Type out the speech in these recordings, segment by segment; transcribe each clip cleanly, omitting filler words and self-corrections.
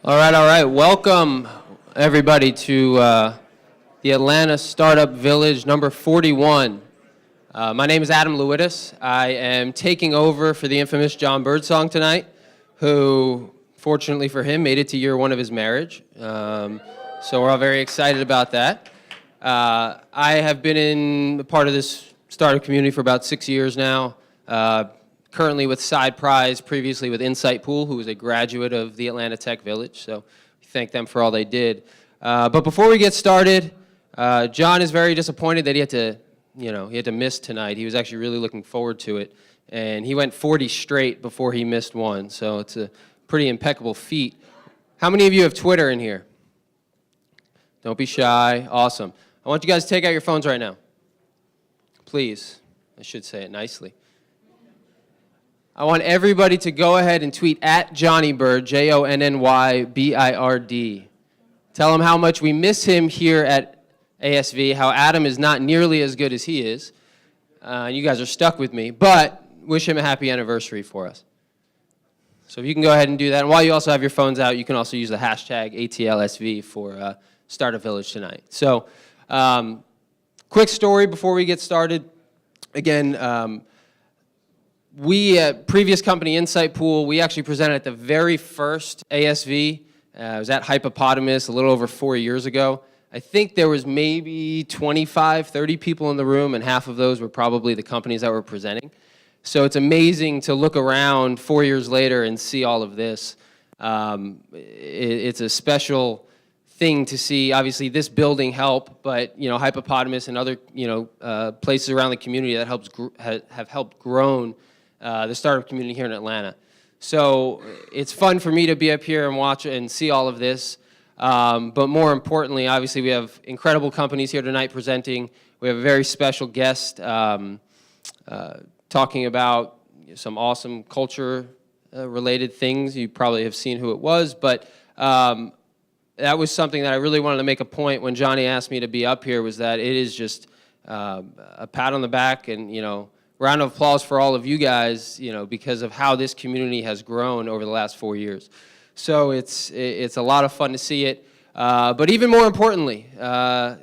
All right. Welcome, everybody, to the Atlanta Startup Village number 41. My name is Adam Lewittis. I am taking over for the infamous John Birdsong tonight, who, fortunately for him, made it to year one of his marriage. So we're all very excited about that. I have been in part of this startup community for about 6 years now. Currently with Side Prize, previously with Insight Pool, who was a graduate of the Atlanta Tech Village. So we thank them for all they did. But before we get started, John is very disappointed that he had to miss tonight. He was actually really looking forward to it. And he went 40 straight before he missed one. So it's a pretty impeccable feat. How many of you have Twitter in here? Don't be shy. Awesome. I want you guys to take out your phones right now. Please. I should say it nicely. I want everybody to go ahead and tweet at JonnyBird, JONNYBIRD. Tell him how much we miss him here at ASV, how Adam is not nearly as good as he is. You guys are stuck with me, but wish him a happy anniversary for us. So if you can go ahead and do that. And while you also have your phones out, you can also use the hashtag ATLSV for Startup Village tonight. So quick story before we get started. Again, we, previous company, Insight Pool, we actually presented at the very first ASV. It was at Hypopotamus a little over 4 years ago. I think there was maybe 25, 30 people in the room, and half of those were probably the companies that were presenting. So it's amazing to look around 4 years later and see all of this. It's a special thing to see. Obviously, this building helped, but Hypopotamus and other places around the community that have helped grown the startup community here in Atlanta. So it's fun for me to be up here and watch and see all of this. But more importantly, obviously, we have incredible companies here tonight presenting. We have a very special guest talking about some awesome culture-related things. You probably have seen who it was, but that was something that I really wanted to make a point when Johnny asked me to be up here, was that it is just a pat on the back and, round of applause for all of you guys, because of how this community has grown over the last 4 years. So it's a lot of fun to see it. But even more importantly,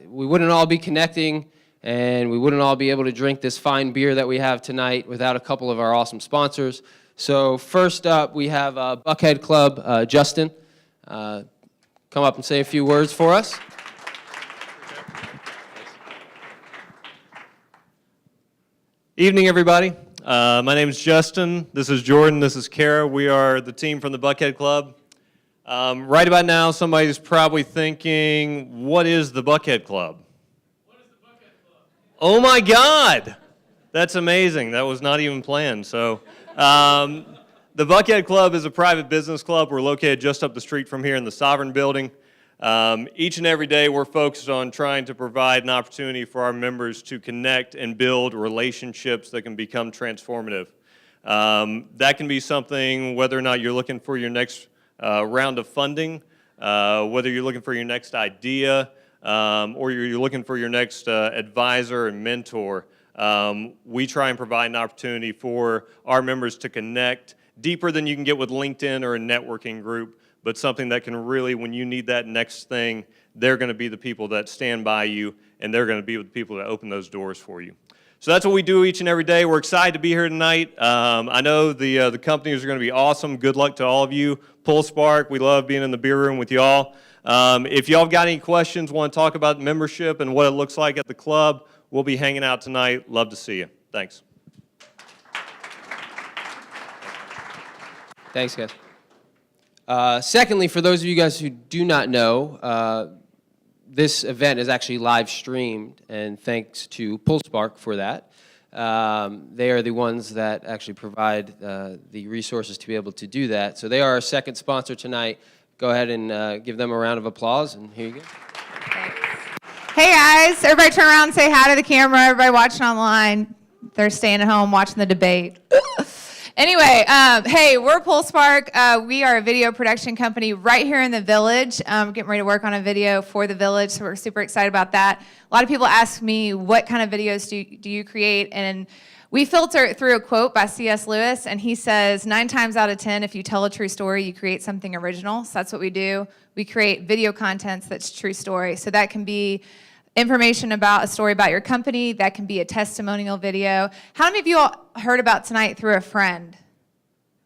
we wouldn't all be connecting and we wouldn't all be able to drink this fine beer that we have tonight without a couple of our awesome sponsors. So first up, we have Buckhead Club, Justin. Come up and say a few words for us. Evening, everybody. My name is Justin. This is Jordan. This is Kara. We are the team from the Buckhead Club. Right about now, somebody's probably thinking, what is the Buckhead Club? What is the Buckhead Club? Oh, my God. That's amazing. That was not even planned. So the Buckhead Club is a private business club. We're located just up the street from here in the Sovereign Building. Each and every day we're focused on trying to provide an opportunity for our members to connect and build relationships that can become transformative. That can be something whether or not you're looking for your next round of funding, whether you're looking for your next idea, or you're looking for your next advisor and mentor. We try and provide an opportunity for our members to connect deeper than you can get with LinkedIn or a networking group, but something that can really, when you need that next thing, they're going to be the people that stand by you, and they're going to be the people that open those doors for you. So that's what we do each and every day. We're excited to be here tonight. I know the companies are going to be awesome. Good luck to all of you. PulseSpark, we love being in the beer room with y'all. If y'all have got any questions, want to talk about membership and what it looks like at the club, we'll be hanging out tonight. Love to see you. Thanks. Thanks, guys. Secondly, for those of you guys who do not know, this event is actually live streamed, and thanks to PulseSpark for that. They are the ones that actually provide the resources to be able to do that. So they are our second sponsor tonight. Go ahead and give them a round of applause, and here you go. Thanks. Hey guys, everybody turn around and say hi to the camera. Everybody watching online, they're staying at home watching the debate. Anyway, hey, we're PulseSpark. We are a video production company right here in the Village. Getting ready to work on a video for the Village, so we're super excited about that. A lot of people ask me, what kind of videos do you create? And We filter it through a quote by C.S. Lewis, and he says, 9 times out of 10, if you tell a true story, you create something original. So that's what we do. We create video contents that's true story. So that can be information about a story about your company. That can be a testimonial video. How many of you all heard about tonight through a friend?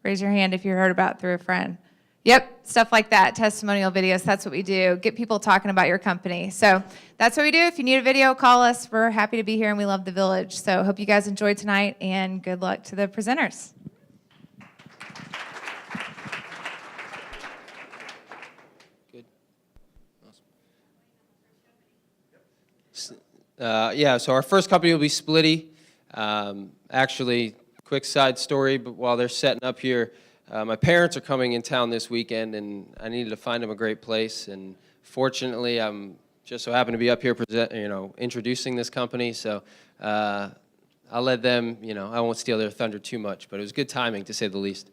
Raise your hand if you heard about it through a friend. Yep, stuff like that, testimonial videos, that's what we do. Get people talking about your company. So that's what we do. If you need a video, call us. We're happy to be here, and we love the village. So hope you guys enjoyed tonight, and good luck to the presenters. Good. Awesome. Yeah, so our first company will be Splitty. Actually, quick side story, but while they're setting up here, my parents are coming in town this weekend, and I needed to find them a great place. And fortunately, I'm just so happen to be up here, introducing this company. So I'll let them, I won't steal their thunder too much, but it was good timing, to say the least.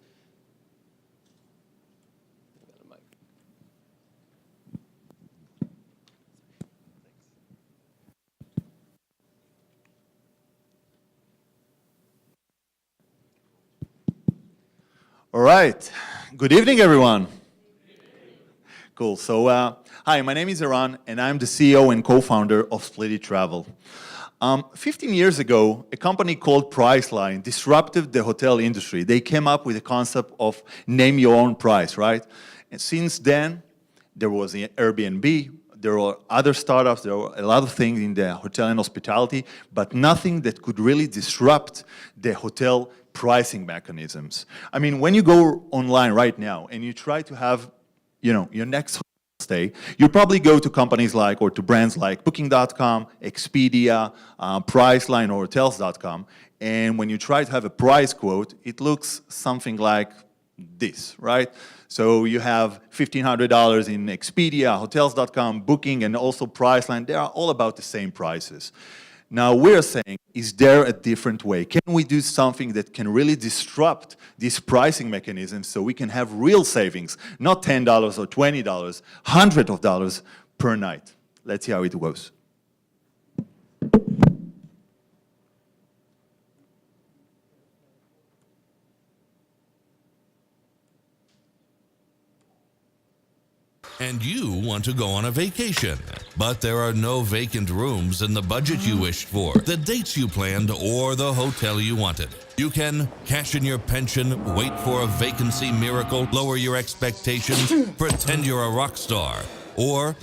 All right. Good evening, everyone. Cool. So, hi, my name is Eran, and I'm the CEO and co-founder of Splitty Travel. 15 years ago, a company called Priceline disrupted the hotel industry. They came up with the concept of name your own price, right? And since then, there was the Airbnb, there were other startups, there were a lot of things in the hotel and hospitality, but nothing that could really disrupt the hotel pricing mechanisms. I mean, when you go online right now and you try to have, your next stay, you probably go to companies like, or to brands like Booking.com, Expedia, Priceline, or Hotels.com, and when you try to have a price quote, it looks something like this, right? So you have $1,500 in Expedia, Hotels.com, Booking, and also Priceline. They are all about the same prices. Now we're saying, is there a different way? Can we do something that can really disrupt these pricing mechanisms so we can have real savings, not $10 or $20, hundreds of dollars per night? Let's see how it goes. And you want to go on a vacation, but there are no vacant rooms in the budget you wished for, the dates you planned, or the hotel you wanted. You can cash in your pension, wait for a vacancy miracle, lower your expectations, pretend you're a rock star, or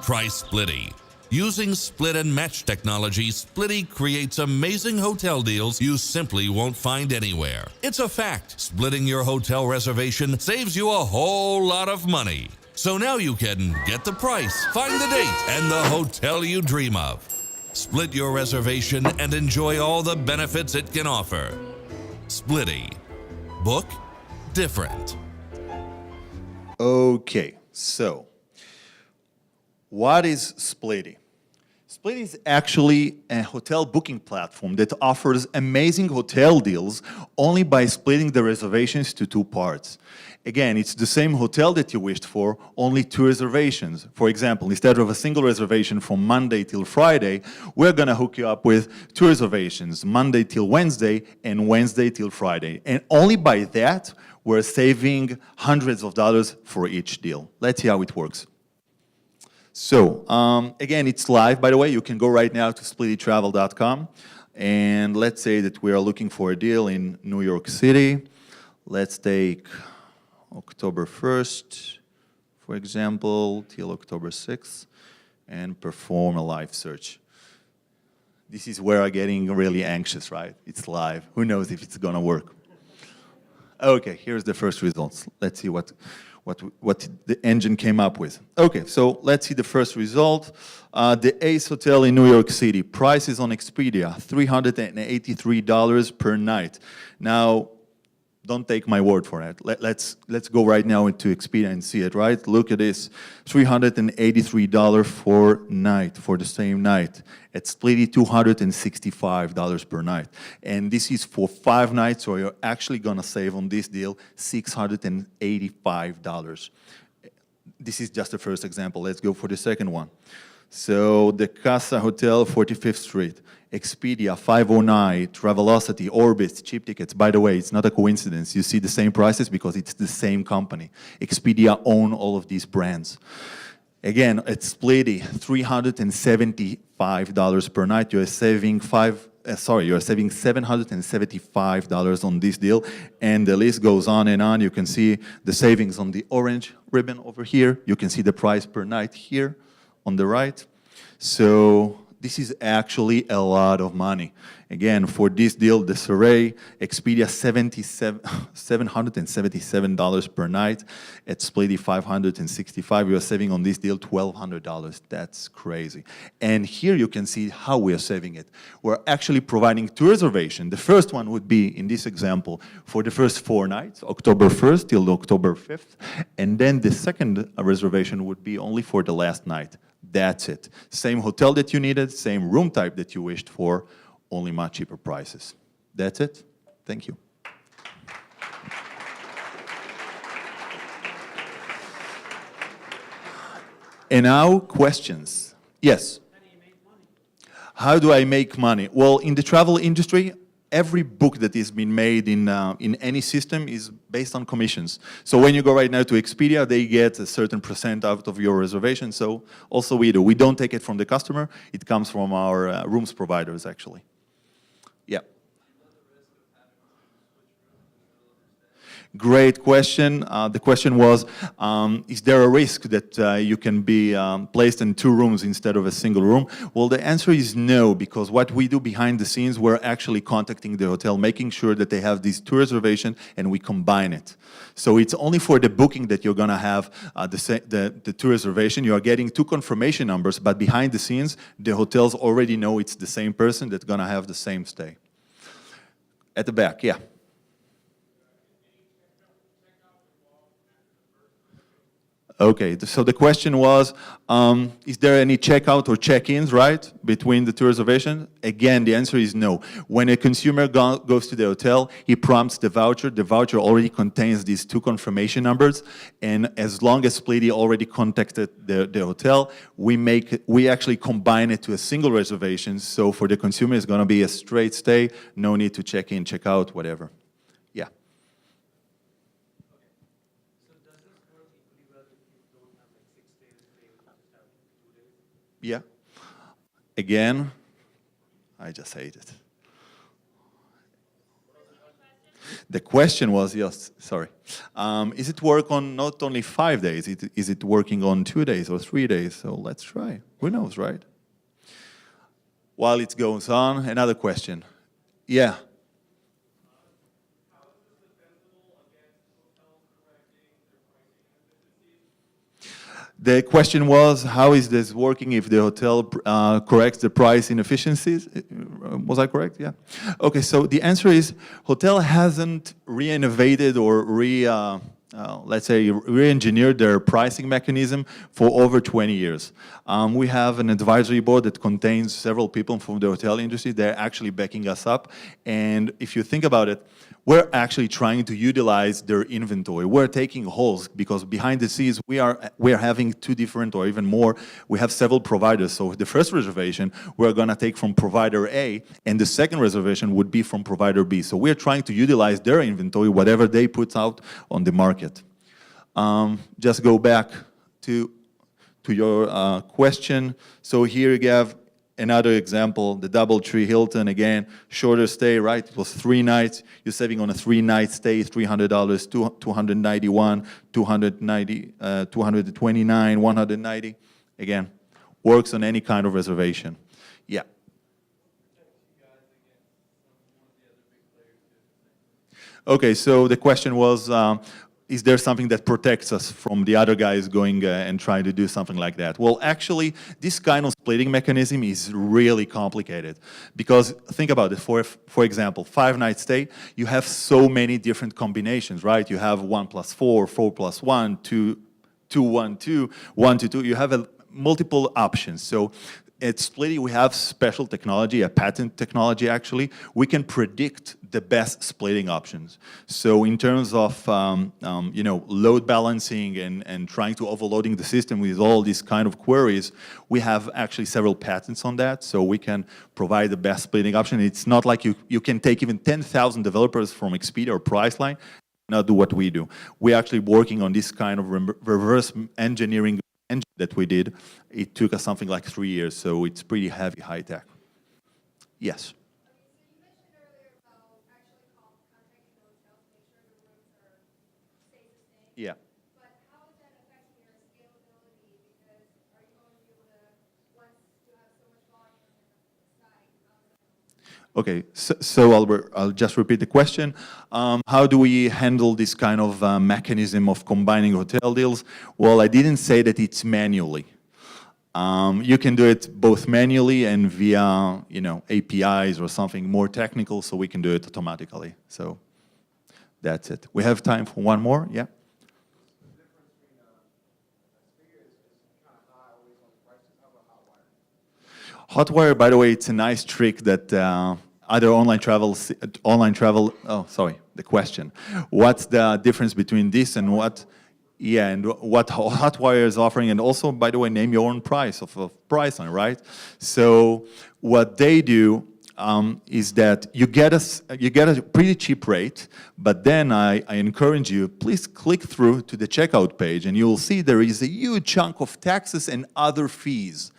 try Splitty. Using split and match technology, Splitty creates amazing hotel deals you simply won't find anywhere. It's a fact. Splitting your hotel reservation saves you a whole lot of money. So now you can get the price, find the date, and the hotel you dream of. Split your reservation and enjoy all the benefits it can offer. Splitty. Book different. Okay, so what is Splitty? Splitty is actually a hotel booking platform that offers amazing hotel deals only by splitting the reservations to 2 parts. Again, it's the same hotel that you wished for, only 2 reservations. For example, instead of a single reservation from Monday till Friday, we're gonna hook you up with 2 reservations, Monday till Wednesday and Wednesday till Friday. And only by that, we're saving hundreds of dollars for each deal. Let's see how it works. So, again, it's live, by the way. You can go right now to splittytravel.com, and let's say that we are looking for a deal in New York City. Let's take October 1st, for example, till October 6th, and perform a live search. This is where I'm getting really anxious, right? It's live. Who knows if it's going to work? Okay, here's the first results. Let's see what the engine came up with. Okay, so let's see the first result. The Ace Hotel in New York City. Prices on Expedia, $383 per night. Now, don't take my word for it. Let's go right now into Expedia and see it, right? Look at this, $383 for night, for the same night. At Splitty, $265 per night. And this is for 5 nights, so you're actually gonna save on this deal $685. This is just the first example. Let's go for the second one. So the Casa Hotel, 45th Street, Expedia, 509, Travelocity, Orbitz, Cheap Tickets. By the way, it's not a coincidence. You see the same prices because it's the same company. Expedia own all of these brands. Again, at Splitty, $375 per night. You're saving $775 on this deal, and the list goes on and on. You can see the savings on the orange ribbon over here. You can see the price per night here on the right. So this is actually a lot of money. Again, for this deal, the Surrey, Expedia, $777 per night. At Splitty, $565. We are saving on this deal $1,200. That's crazy. And here you can see how we are saving it. We're actually providing two reservations. The first one would be, in this example, for the first 4 nights, October 1st till October 5th. And then the second reservation would be only for the last night. That's it. Same hotel that you needed, same room type that you wished for, only much cheaper prices. That's it. Thank you. And now, questions. Yes? How do I make money? Well, in the travel industry, every book that is being made in any system is based on commissions. So when you go right now to Expedia, they get a certain % out of your reservation. So also we do. We don't take it from the customer. It comes from our rooms providers, actually. Yeah. Great question. The question was, is there a risk that you can be placed in 2 rooms instead of a single room? Well, the answer is no, because what we do behind the scenes, we're actually contacting the hotel, making sure that they have these 2 reservations, and we combine it. So it's only for the booking that you're going to have the 2 reservations. You are getting 2 confirmation numbers, but behind the scenes, the hotels already know it's the same person that's going to have the same stay. At the back, yeah. Okay, so the question was, is there any checkout or check-ins, right, between the 2 reservations? Again, the answer is no. When a consumer goes to the hotel, he prompts the voucher. The voucher already contains these 2 confirmation numbers, and as long as Splitty already contacted the hotel, we actually combine it to a single reservation, so for the consumer it's going to be a straight stay, no need to check in, check out, whatever. Yeah. Yeah. Again, I just hate it. The question was, yes, sorry. Is it work on not only 5 days, is it working on 2 days or 3 days? So let's try. Who knows, right? While it goes on, another question. Yeah. The question was, how is this working if the hotel corrects the price inefficiencies? Was I correct? Yeah. Okay, so the answer is, hotel hasn't re-innovated or let's say, re-engineered their pricing mechanism for over 20 years. We have an advisory board that contains several people from the hotel industry. They're actually backing us up. And if you think about it, we're actually trying to utilize their inventory. We're taking holes because behind the scenes we are having 2 different or even more. We have several providers. So the first reservation we're going to take from provider A, and the second reservation would be from provider B. So we're trying to utilize their inventory, whatever they put out on the market. Just go back to your question. So here you have another example, the DoubleTree Hilton, again, shorter stay, right? It was 3 nights. You're saving on a 3-night stay, $300, $291, $290, $229, $190. Again, works on any kind of reservation. Yeah. Okay, so the question was, is there something that protects us from the other guys going and trying to do something like that? Well, actually, this kind of splitting mechanism is really complicated because think about it. For example, 5-night stay, you have so many different combinations, right? You have 1+4, 4+1, 2, 2, 1, 2, 1 to 2. You have multiple options. So at Splitty, we have special technology, a patent technology actually. We can predict the best splitting options. So in terms of load balancing and trying to overloading the system with all these kind of queries, we have actually several patents on that. So we can provide the best splitting option. It's not like you can take even 10,000 developers from Expedia or Priceline, not do what we do. We're actually working on this kind of reverse engineering engine that we did. It took us something like 3 years, so it's pretty heavy, high tech. Yes. Yeah. But how is that affecting your scalability? Because are you going to be able to, once you have so much volume on the site, Okay, so I'll just repeat the question. How do we handle this kind of mechanism of combining hotel deals? Well, I didn't say that it's manually. You can do it both manually and via, APIs or something more technical, so we can do it automatically. So that's it. We have time for one more, yeah? Hotwire, by the way, it's a nice trick that other the question. What's the difference between this and what Hotwire is offering? And also, by the way, name your own price of Priceline, right? So what they do is that you get a pretty cheap rate, but then I encourage you, please click through to the checkout page and you will see there is a huge chunk of taxes and other fees.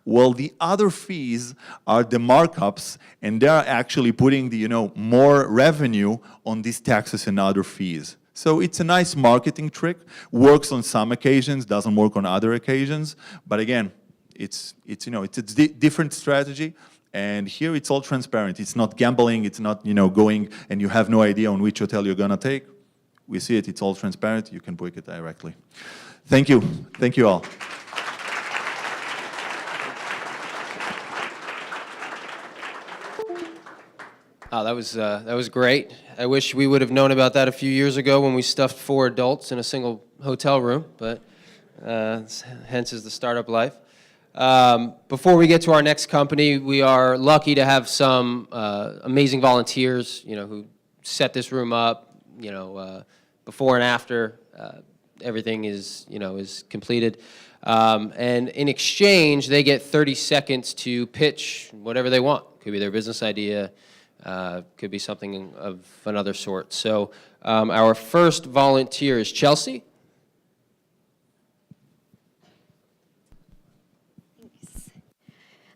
Well, the other fees are the markups, and they're actually putting the more revenue on these taxes and other fees. So it's a nice marketing trick, works on some occasions, doesn't work on other occasions, but again, it's a different strategy. And here it's all transparent. It's not gambling. It's not going and you have no idea on which hotel you're gonna take. We see it. It's all transparent. You can book it directly. Thank you. Thank you all. Oh, that was great. I wish we would have known about that a few years ago when we stuffed 4 adults in a single hotel room. But hence is the startup life. Before we get to our next company, we are lucky to have some amazing volunteers, who set this room up, before and after everything is completed. And in exchange, they get 30 seconds to pitch whatever they want. Could be their business idea, could be something of another sort. So our first volunteer is Chelsea.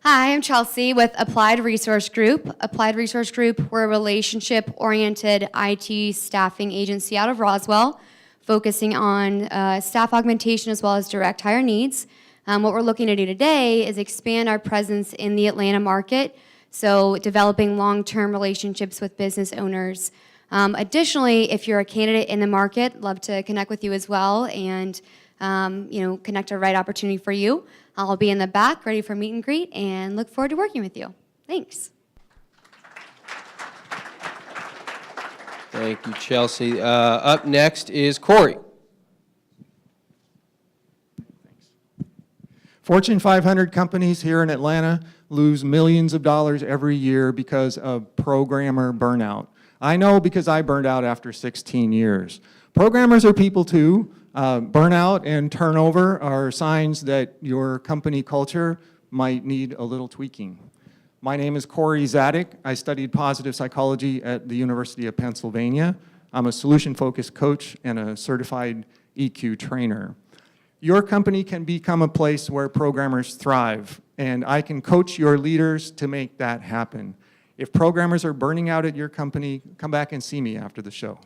Hi, I'm Chelsea with Applied Resource Group. Applied Resource Group, we're a relationship-oriented IT staffing agency out of Roswell, focusing on staff augmentation as well as direct hire needs. What we're looking to do today is expand our presence in the Atlanta market, so developing long-term relationships with business owners. Additionally, if you're a candidate in the market, love to connect with you as well and connect a right opportunity for you. I'll be in the back ready for meet and greet and look forward to working with you. Thanks. Thank you, Chelsea. Up next is Corey. Fortune 500 companies here in Atlanta lose millions of dollars every year because of programmer burnout. I know because I burned out after 16 years. Programmers are people too. Burnout and turnover are signs that your company culture might need a little tweaking. My name is Corey Zadig. I studied positive psychology at the University of Pennsylvania. I'm a solution-focused coach and a certified EQ trainer. Your company can become a place where programmers thrive, and I can coach your leaders to make that happen. If programmers are burning out at your company, come back and see me after the show.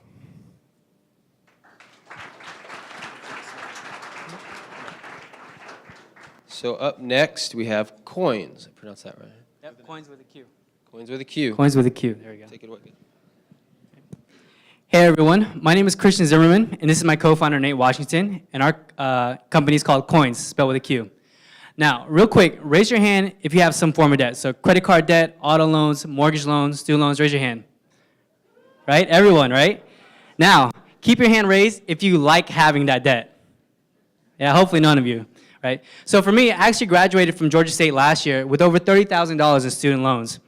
So up next, we have Coins. I pronounced that right? Yep, Coins with a Q. Coins with a Q. Coins with a Q. There we go. Take it away. Hey everyone, my name is Christian Zimmerman, and this is my co-founder Nate Washington, and our company is called Coins, spelled with a Q. Now, real quick, raise your hand if you have some form of debt. So credit card debt, auto loans, mortgage loans, student loans, raise your hand. Right? Everyone, right? Now, keep your hand raised if you like having that debt. Yeah, hopefully none of you. right? So for me, I actually graduated from Georgia State last year with over $30,000 in student loans.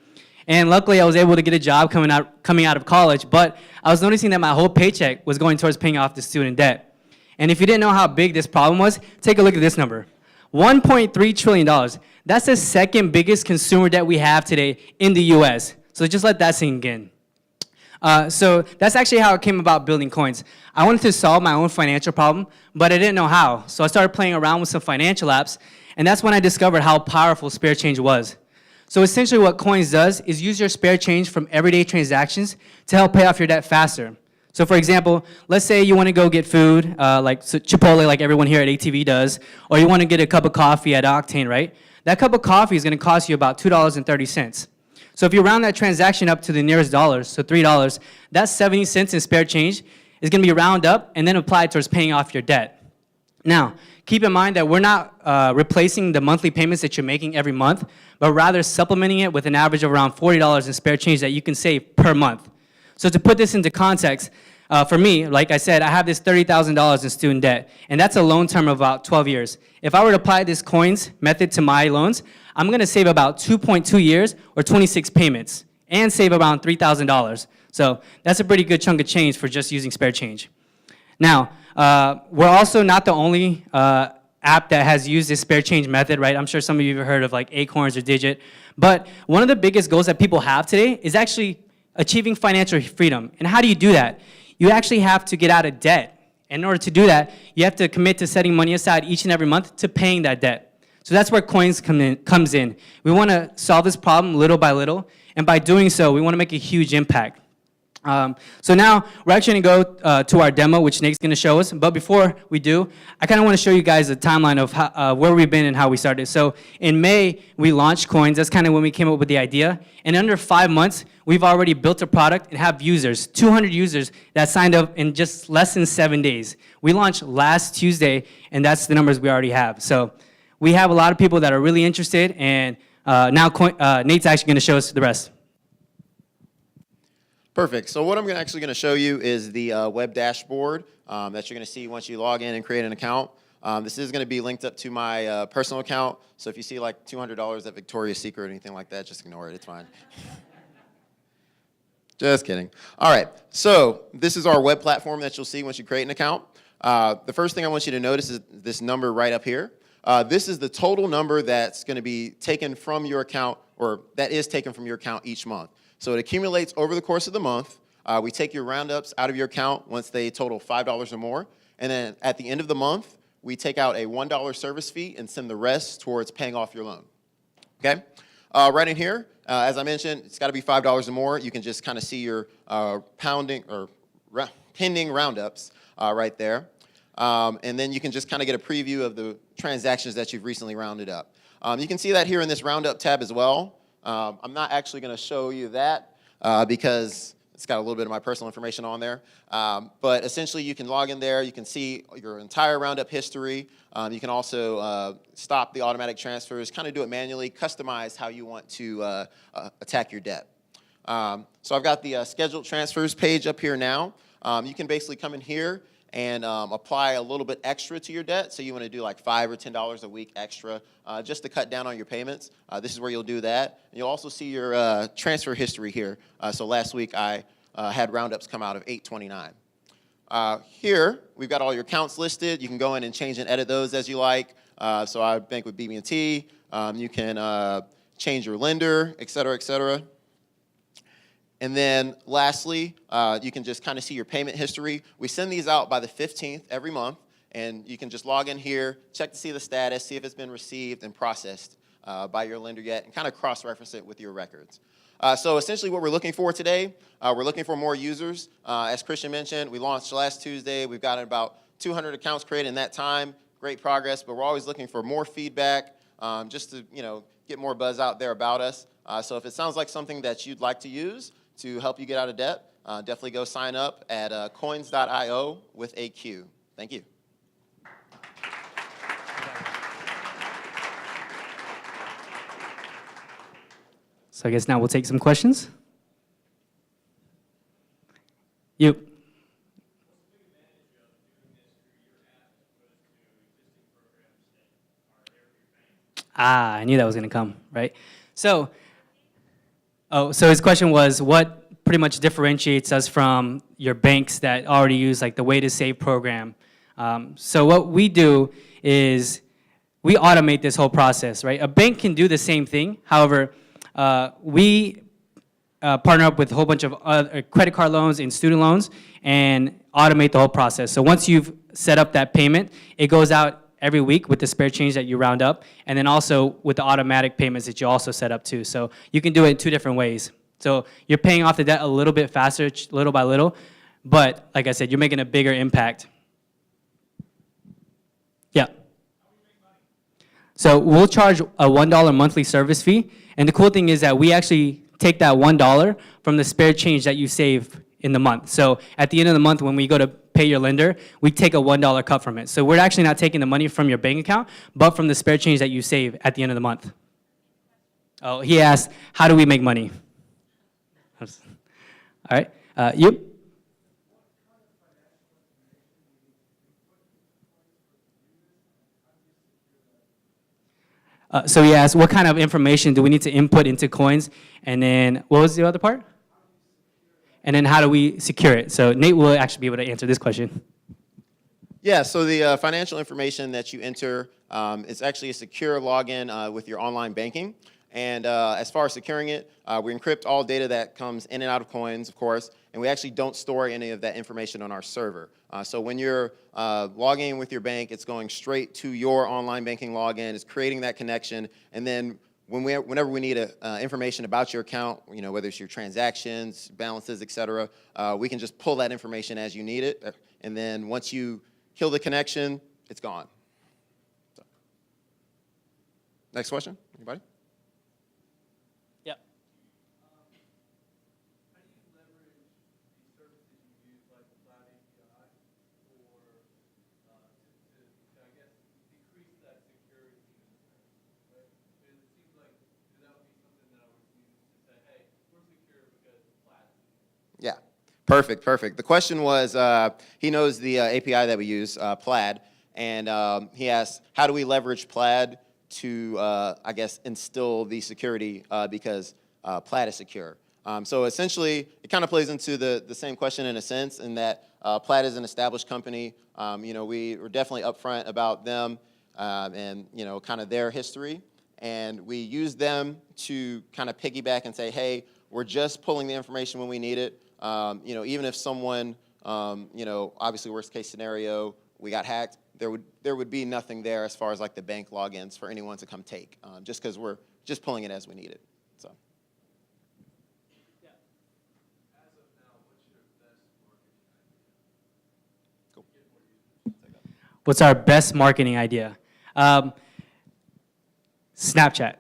And luckily, I was able to get a job coming out of college, but I was noticing that my whole paycheck was going towards paying off the student debt. And if you didn't know how big this problem was, take a look at this number. $1.3 trillion. That's the second biggest consumer debt we have today in the US. So just let that sink in. So that's actually how it came about building Coins. I wanted to solve my own financial problem, but I didn't know how. So I started playing around with some financial apps, and that's when I discovered how powerful spare change was. So essentially what Coins does is use your spare change from everyday transactions to help pay off your debt faster. So for example, let's say you want to go get food, like Chipotle, like everyone here at ATV does, or you want to get a cup of coffee at Octane, right? That cup of coffee is going to cost you about $2.30. So if you round that transaction up to the nearest dollars, so $3, that 70 cents in spare change is going to be rounded up and then applied towards paying off your debt. Now, keep in mind that we're not replacing the monthly payments that you're making every month, but rather supplementing it with an average of around $40 in spare change that you can save per month. So to put this into context, for me, like I said, I have this $30,000 in student debt, and that's a loan term of about 12 years. If I were to apply this Coins method to my loans, I'm going to save about 2.2 years or 26 payments and save around $3,000. So that's a pretty good chunk of change for just using spare change. Now, we're also not the only app that has used this spare change method, right? I'm sure some of you have heard of like Acorns or Digit. But one of the biggest goals that people have today is actually achieving financial freedom. And how do you do that? You actually have to get out of debt. And in order to do that, you have to commit to setting money aside each and every month to paying that debt. So that's where Coins comes in. We want to solve this problem little by little. And by doing so, we want to make a huge impact. So now we're actually going to go to our demo, which Nate's going to show us. But before we do, I kind of want to show you guys a timeline of how, where we've been and how we started. So in May, we launched Coins. That's kind of when we came up with the idea. And in under 5 months, we've already built a product and have users, 200 users that signed up in just less than 7 days. We launched last Tuesday, and that's the numbers we already have. So we have a lot of people that are really interested, and now Nate's actually going to show us the rest. Perfect. So what I'm actually going to show you is the web dashboard that you're going to see once you log in and create an account. This is going to be linked up to my personal account. So if you see like $200 at Victoria's Secret or anything like that, just ignore it. It's fine. Just kidding. All right. So this is our web platform that you'll see once you create an account. The first thing I want you to notice is this number right up here. This is the total number that's going to be taken from your account, or that is taken from your account each month. So it accumulates over the course of the month. We take your roundups out of your account once they total $5 or more. And then at the end of the month, we take out a $1 service fee and send the rest towards paying off your loan. Okay? Right in here, as I mentioned, it's got to be $5 or more. You can just kind of see your pending roundups right there. And then you can just kind of get a preview of the transactions that you've recently rounded up. You can see that here in this roundup tab as well. I'm not actually going to show you that because it's got a little bit of my personal information on there. But essentially, you can log in there. You can see your entire roundup history. You can also stop the automatic transfers, kind of do it manually, customize how you want to attack your debt. So I've got the scheduled transfers page up here now. You can basically come in here and apply a little bit extra to your debt. So you want to do like $5 or $10 a week extra just to cut down on your payments. This is where you'll do that. And you'll also see your transfer history here. So last week I had roundups come out of 8/29. Here we've got all your accounts listed. You can go in and change and edit those as you like. So I bank with BB&T. You can change your lender, et cetera, et cetera. And then lastly, you can just kind of see your payment history. We send these out by the 15th every month, and you can just log in here, check to see the status, see if it's been received and processed by your lender yet, and kind of cross-reference it with your records. So essentially what we're looking for today, we're looking for more users. As Christian mentioned, we launched last Tuesday. We've got about 200 accounts created in that time. Great progress, but we're always looking for more feedback just to get more buzz out there about us. So if it sounds like something that you'd like to use to help you get out of debt, definitely go sign up at coins.io with a Q. Thank you. So I guess now we'll take some questions. You. I knew that was going to come, right? So, so his question was, what pretty much differentiates us from your banks that already use like the Way to Save program? So what we do is we automate this whole process, right? A bank can do the same thing. However, we partner up with a whole bunch of other credit card loans and student loans and automate the whole process. So once you've set up that payment, it goes out every week with the spare change that you round up, and then also with the automatic payments that you also set up too. So you can do it in 2 different ways. So you're paying off the debt a little bit faster, little by little, but like I said, you're making a bigger impact. Yeah. So we'll charge a $1 monthly service fee, and the cool thing is that we actually take that $1 from the spare change that you save in the month. So at the end of the month, when we go to pay your lender, we take a $1 cut from it. So we're actually not taking the money from your bank account, but from the spare change that you save at the end of the month. Oh, he asked, how do we make money? All right, you? So he asked, what kind of information do we need to input into coins? And then, what was the other part? And then how do we secure it? So Nate will actually be able to answer this question. Yeah, so the financial information that you enter, it's actually a secure login with your online banking. And as far as securing it, we encrypt all data that comes in and out of coins, of course, and we actually don't store any of that information on our server. So when you're logging in with your bank, it's going straight to your online banking login, it's creating that connection, and then whenever we need information about your account, whether it's your transactions, balances, et cetera, we can just pull that information as you need it, and then once you kill the connection, it's gone. So. Next question, anybody? Yep. Yeah, perfect. The question was, he knows the API that we use, Plaid, and he asked, how do we leverage Plaid to, I guess, instill the security because Plaid is secure? So essentially, it kind of plays into the same question in a sense, in that Plaid is an established company. We were definitely upfront about them and, kind of their history. And we use them to kind of piggyback and say, hey, we're just pulling the information when we need it. Even if someone, obviously worst case scenario, we got hacked, there would be nothing there as far as like the bank logins for anyone to come take, just because we're just pulling it as we need it. So. Yeah. As of now, what's your best marketing idea? Cool. What's our best marketing idea? Snapchat.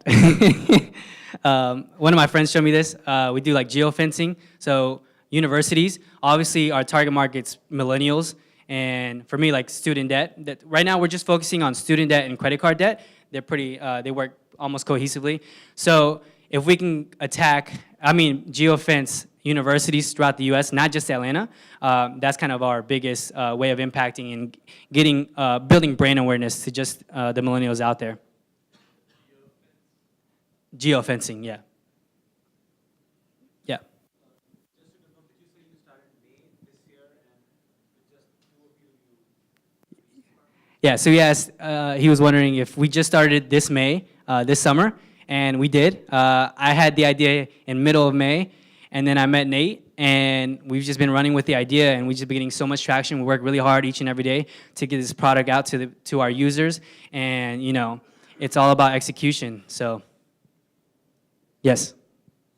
One of my friends showed me this. We do like geofencing. So universities, obviously our target market's millennials, and for me, like student debt. Right now we're just focusing on student debt and credit card debt. They're pretty, they work almost cohesively. So if we can geofence universities throughout the US, not just Atlanta, that's kind of our biggest way of impacting and getting, building brand awareness to just the millennials out there. Geofencing, yeah. Yeah. Just to confirm, did you say you started May this year and with just 2 of you? Yeah, so he asked, he was wondering if we just started this May, this summer, and we did. I had the idea in middle of May, and then I met Nate, and we've just been running with the idea, and we've just been getting so much traction. We work really hard each and every day to get this product out to our users, and it's all about execution, so. Yes.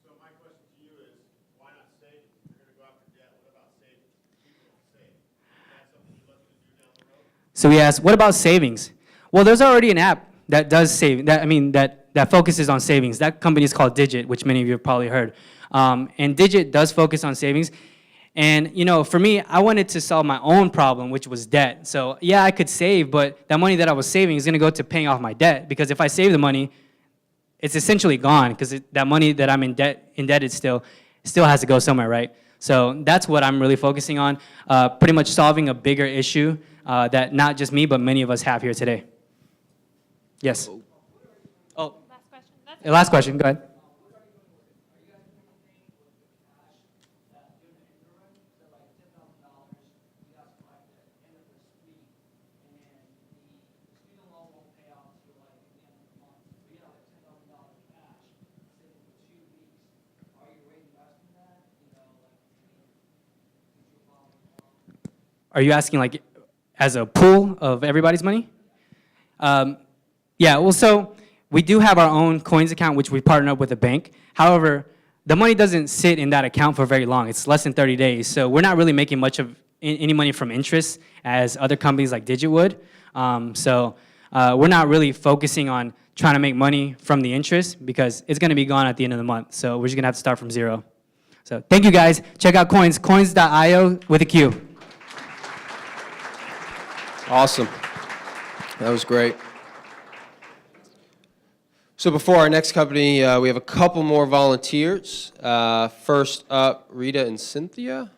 So my question to you is, why not save? You're going to go after debt. What about savings? People don't save. Is that something you're looking to do down the road? So we asked, what about savings? Well, there's already an app that does save, that focuses on savings. That company is called Digit, which many of you have probably heard. And Digit does focus on savings. And for me, I wanted to solve my own problem, which was debt. So yeah, I could save, but that money that I was saving is going to go to paying off my debt, because if I save the money, it's essentially gone, because that money that I'm indebted still has to go somewhere, right? So that's what I'm really focusing on, pretty much solving a bigger issue that not just me, but many of us have here today. Yes? Last question, go ahead. Are you asking like as a pool of everybody's money? Yeah, well, so we do have our own coins account, which we partner up with a bank. However, the money doesn't sit in that account for very long. It's less than 30 days. So we're not really making much of any money from interest as other companies like Digit would. We're not really focusing on trying to make money from the interest because it's going to be gone at the end of the month. So we're just going to have to start from zero. So thank you guys. Check out Coins, coins.io with a Q. Awesome. That was great. So before our next company, we have a couple more volunteers. First up, Rita and Cynthia.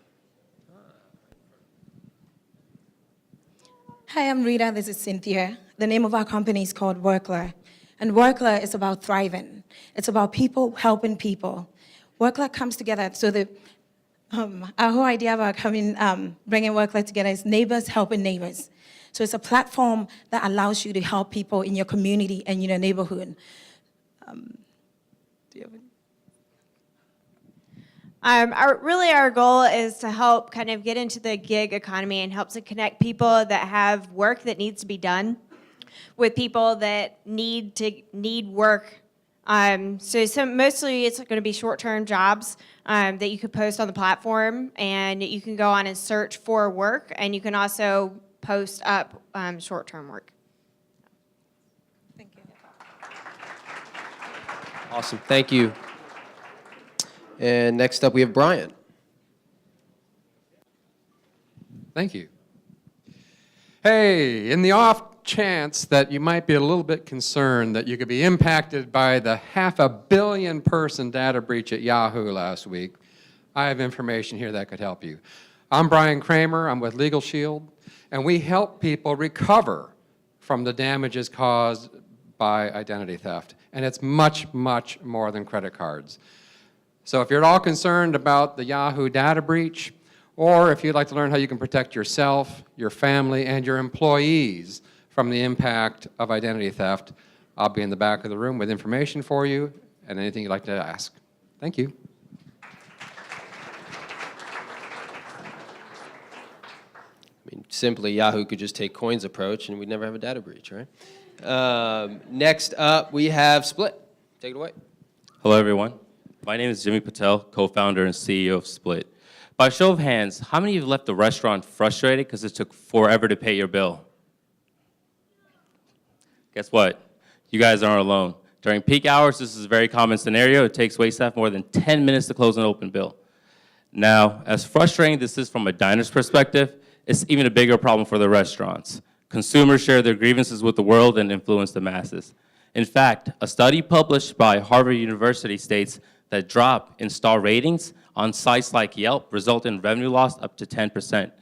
Hi, I'm Rita. This is Cynthia. The name of our company is called Workler. And Workler is about thriving. It's about people helping people. Workler comes together. So our whole idea about bringing Workler together is neighbors helping neighbors. So it's a platform that allows you to help people in your community and in your neighborhood. Our goal is to help kind of get into the gig economy and help to connect people that have work that needs to be done with people that need work. So mostly it's going to be short-term jobs that you could post on the platform, and you can go on and search for work, and you can also post up short-term work. Thank you. Awesome. Thank you. And next up, we have Brian. Thank you. Hey, in the off chance that you might be a little bit concerned that you could be impacted by the 500 million person data breach at Yahoo last week, I have information here that could help you. I'm Brian Kramer. I'm with Legal Shield, and we help people recover from the damages caused by identity theft. And it's much, much more than credit cards. So if you're at all concerned about the Yahoo data breach, or if you'd like to learn how you can protect yourself, your family, and your employees from the impact of identity theft, I'll be in the back of the room with information for you and anything you'd like to ask. Thank you. I mean, simply, Yahoo could just take Coin's approach and we'd never have a data breach, right? Next up, we have Split. Take it away. Hello, everyone. My name is Jimmy Patel, co-founder and CEO of Split. By show of hands, how many of you left the restaurant frustrated because it took forever to pay your bill? Guess what? You guys aren't alone. During peak hours, this is a very common scenario. It takes waitstaff more than 10 minutes to close an open bill. Now, as frustrating this is from a diner's perspective, it's even a bigger problem for the restaurants. Consumers share their grievances with the world and influence the masses. In fact, a study published by Harvard University states that drop in star ratings on sites like Yelp result in revenue loss up to 10%.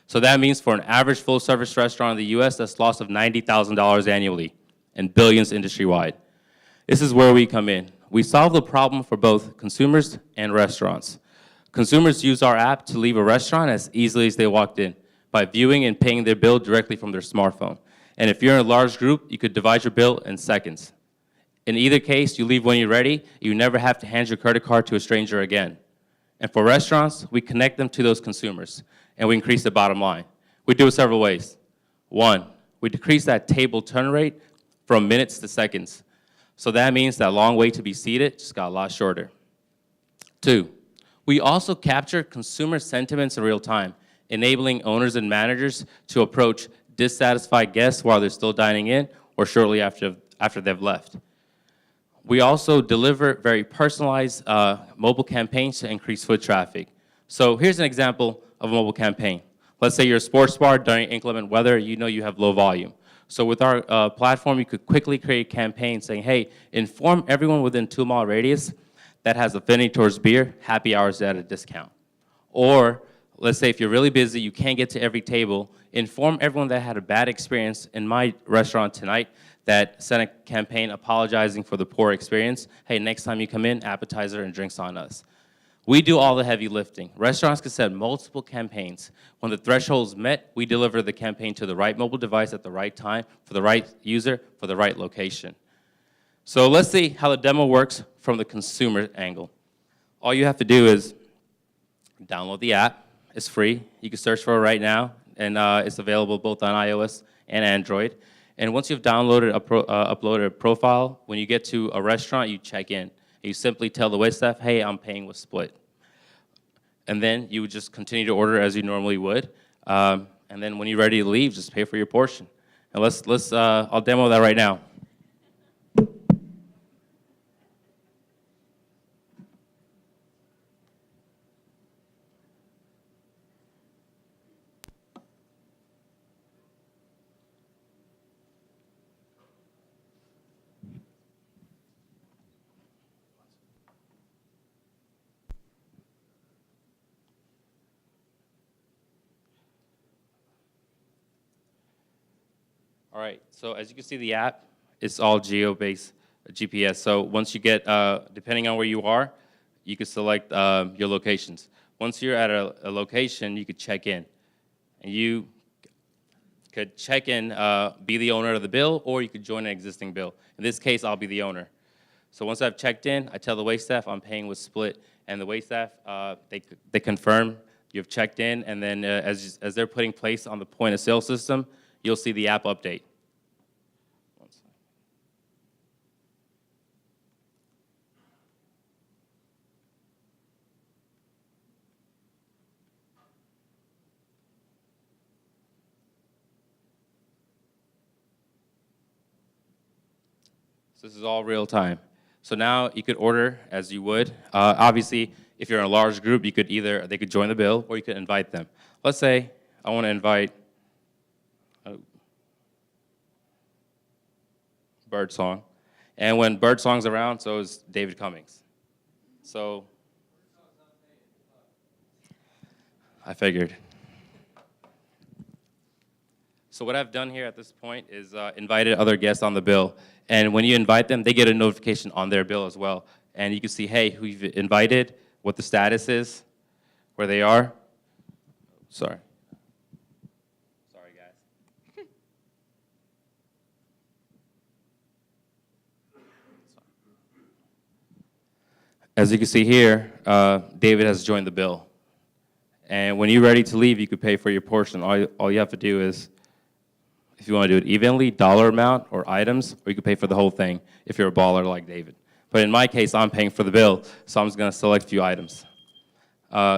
So that means for an average full-service restaurant in the US, that's loss of $90,000 annually and billions industry-wide. This is where we come in. We solve the problem for both consumers and restaurants. Consumers use our app to leave a restaurant as easily as they walked in by viewing and paying their bill directly from their smartphone. And if you're in a large group, you could divide your bill in seconds. In either case, you leave when you're ready. You never have to hand your credit card to a stranger again. And for restaurants, we connect them to those consumers, and we increase the bottom line. We do it several ways. One, we decrease that table turn rate from minutes to seconds. So that means that long wait to be seated just got a lot shorter. Two, we also capture consumer sentiments in real time, enabling owners and managers to approach dissatisfied guests while they're still dining in or shortly after they've left. We also deliver very personalized mobile campaigns to increase foot traffic. So here's an example of a mobile campaign. Let's say you're a sports bar during inclement weather, you know you have low volume. So with our platform, you could quickly create a campaign saying, hey, inform everyone within 2-mile radius that has affinity towards beer, happy hours at a discount. Or let's say if you're really busy, you can't get to every table, inform everyone that had a bad experience in my restaurant tonight that sent a campaign apologizing for the poor experience. Hey, next time you come in, appetizer and drinks on us. We do all the heavy lifting. Restaurants can set multiple campaigns. When the threshold is met, we deliver the campaign to the right mobile device at the right time, for the right user, for the right location. So let's see how the demo works from the consumer angle. All you have to do is download the app. It's free. You can search for it right now, and it's available both on iOS and Android. And once you've downloaded, uploaded a profile, when you get to a restaurant, you check in. You simply tell the waitstaff, hey, I'm paying with Split. And then you would just continue to order as you normally would. And then when you're ready to leave, just pay for your portion. And I'll demo that right now. All right, so as you can see, the app, it's all geo-based GPS. So once you get, depending on where you are, you can select your locations. Once you're at a location, you could check in. And you could check in, be the owner of the bill, or you could join an existing bill. In this case, I'll be the owner. So once I've checked in, I tell the waitstaff I'm paying with Split, and the waitstaff, they confirm you've checked in, and then as they're putting place on the point of sale system, you'll see the app update. So this is all real time. So now you could order as you would. Obviously, if you're in a large group, they could join the bill, or you could invite them. Let's say I want to invite Birdsong. And when Birdsong's around, so is David Cummings. So I figured. So what I've done here at this point is invited other guests on the bill. And when you invite them, they get a notification on their bill as well. And you can see, hey, who you've invited, what the status is, where they are. Sorry. Sorry, guys. As you can see here, David has joined the bill. And when you're ready to leave, you could pay for your portion. All you have to do is, if you want to do it evenly, dollar amount or items, or you can pay for the whole thing if you're a baller like David. But in my case, I'm paying for the bill, so I'm just going to select a few items.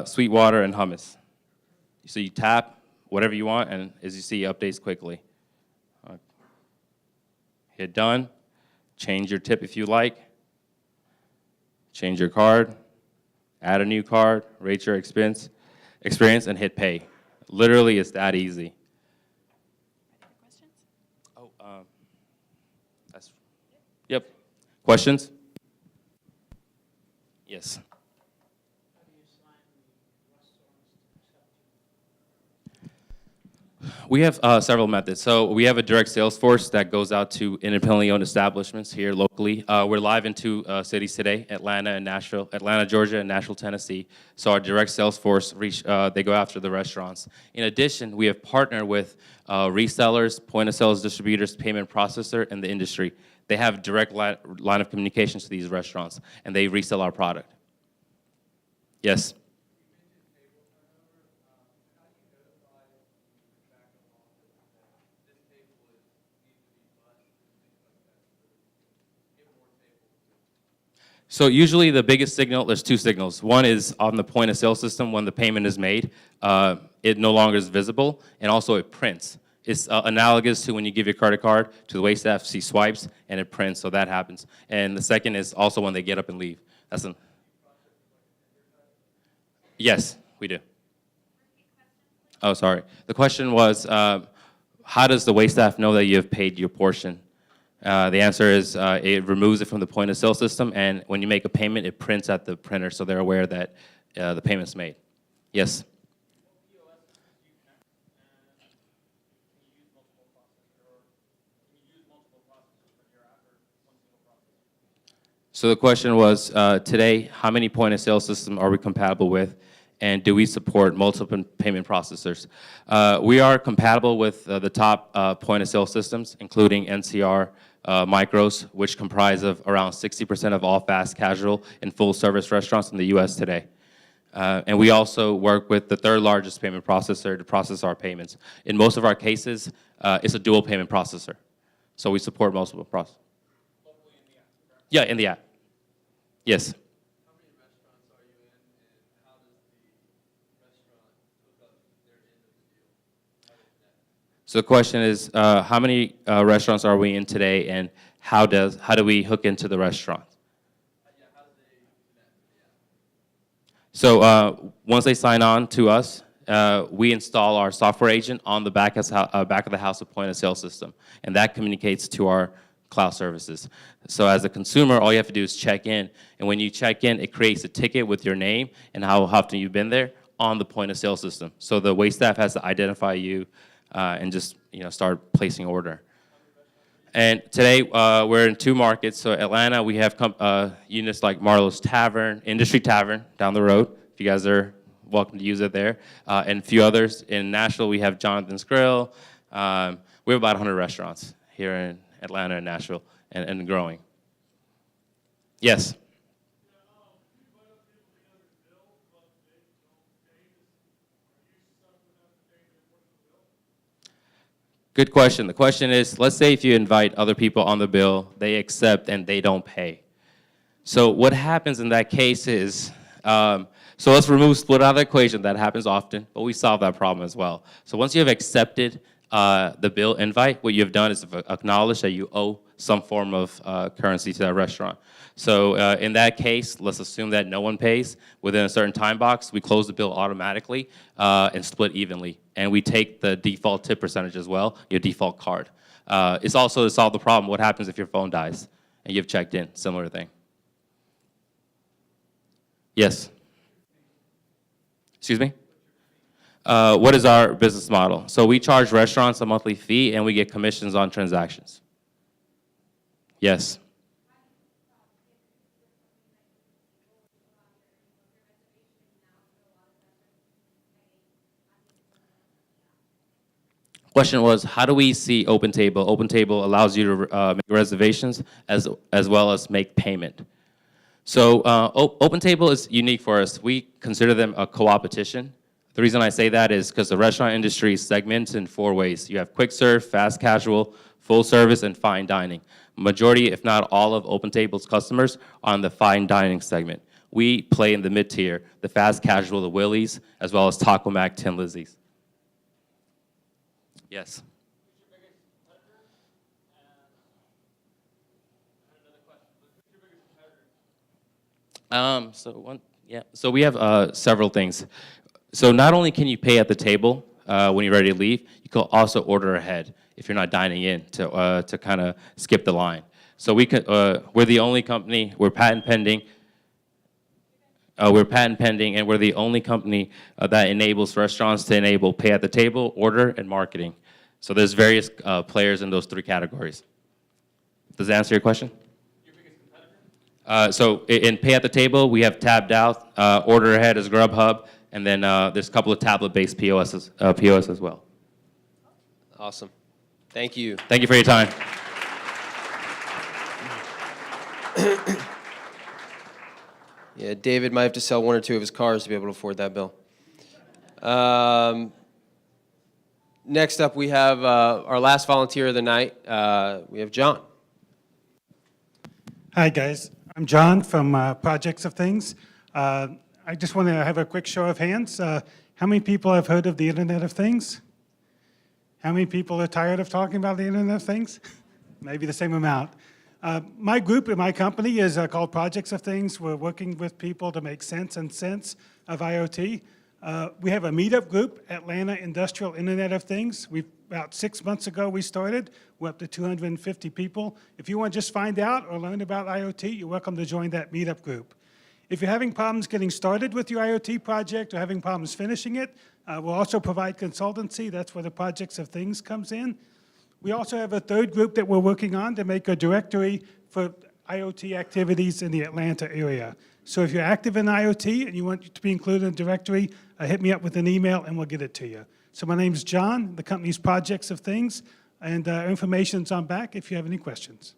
Sweet water and hummus. So you tap whatever you want, and as you see, it updates quickly. Hit done. Change your tip if you like. Change your card. Add a new card. Rate your experience, and hit pay. Literally, it's that easy. Yep. Questions? Yes. We have several methods. So we have a direct sales force that goes out to independently owned establishments here locally. We're live in two cities today, Atlanta, Georgia, and Nashville, Tennessee. So our direct sales force, they go after the restaurants. In addition, we have partnered with resellers, point of sales distributors, payment processor in the industry. They have direct line of communications to these restaurants, and they resell our product. Yes? So usually the biggest signal, there's two signals. One is on the point of sale system when the payment is made, it no longer is visible, and also it prints. It's analogous to when you give your credit card to the waitstaff, she swipes, and it prints, so that happens. And the second is also when they get up and leave. Yes, we do. Oh, sorry. The question was, how does the waitstaff know that you have paid your portion? The answer is it removes it from the point of sale system, and when you make a payment, it prints at the printer, so they're aware that the payment's made. Yes? So the question was, today, how many point of sale systems are we compatible with, and do we support multiple payment processors? We are compatible with the top point of sale systems, including NCR Micros, which comprise of around 60% of all fast casual and full service restaurants in the US today. And we also work with the third largest payment processor to process our payments. In most of our cases, it's a dual payment processor. So we support multiple processors. Yeah, in the app. Yes. How many restaurants are you in, and how does the restaurant hook up their end of the deal? How does that? So the question is, how many restaurants are we in today, and how do we hook into the restaurant? Yeah, how do they connect to the app? So once they sign on to us, we install our software agent on the back of the house of point of sale system, and that communicates to our cloud services. So as a consumer, all you have to do is check in, and when you check in, it creates a ticket with your name and how often you've been there on the point of sale system. So the wait staff has to identify you and just start placing order. And today we're in 2 markets. So Atlanta, we have units like Marlowe's Tavern, Industry Tavern down the road. If you guys are welcome to use it there, and a few others. In Nashville, we have Jonathan's Grill. We have about 100 restaurants here in Atlanta and Nashville, and growing. Yes? Good question. The question is, let's say if you invite other people on the bill, they accept and they don't pay. So what happens in that case is, so let's remove split out of the equation. That happens often, but we solve that problem as well. So once you have accepted the bill invite, what you have done is acknowledge that you owe some form of currency to that restaurant. So in that case, let's assume that no one pays. Within a certain time box, we close the bill automatically and split evenly. And we take the default tip percentage as well, your default card. It's also to solve the problem, what happens if your phone dies and you've checked in, similar thing. Yes? Excuse me? What is our business model? So we charge restaurants a monthly fee and we get commissions on transactions. Yes. Question was, how do we see OpenTable? OpenTable allows you to make reservations as well as make payment. So OpenTable is unique for us. We consider them a co-opetition. The reason I say that is because the restaurant industry segments in 4 ways. You have quick serve, fast casual, full service, and fine dining. Majority, if not all of OpenTable's customers are on the fine dining segment. We play in the mid-tier, the fast casual, the Willys, as well as Taco Mac, Tin Lizzy's. Yes. So we have several things. So not only can you pay at the table when you're ready to leave, you can also order ahead if you're not dining in to kind of skip the line. So we're the only company, we're patent pending, and we're the only company that enables restaurants to enable pay at the table, order, and marketing. So there's various players in those 3 categories. Does that answer your question? So in pay at the table, we have tabbed out, order ahead is Grubhub, and then there's a couple of tablet-based POS as well. Awesome. Thank you. Thank you for your time. Yeah, David might have to sell 1 or 2 of his cars to be able to afford that bill. Next up, we have our last volunteer of the night. We have John. Hi, guys. I'm John from Projects of Things. I just want to have a quick show of hands. How many people have heard of the Internet of Things? How many people are tired of talking about the Internet of Things? Maybe the same amount. My group in my company is called Projects of Things. We're working with people to make sense of IoT. We have a meetup group, Atlanta Industrial Internet of Things. About 6 months ago we started. We're up to 250 people. If you want to just find out or learn about IoT, you're welcome to join that meetup group. If you're having problems getting started with your IoT project or having problems finishing it, we'll also provide consultancy. That's where the Projects of Things comes in. We also have a third group that we're working on to make a directory for IoT activities in the Atlanta area. So if you're active in IoT and you want to be included in a directory, hit me up with an email and we'll get it to you. So my name's John, the company's Projects of Things, and information's on back if you have any questions.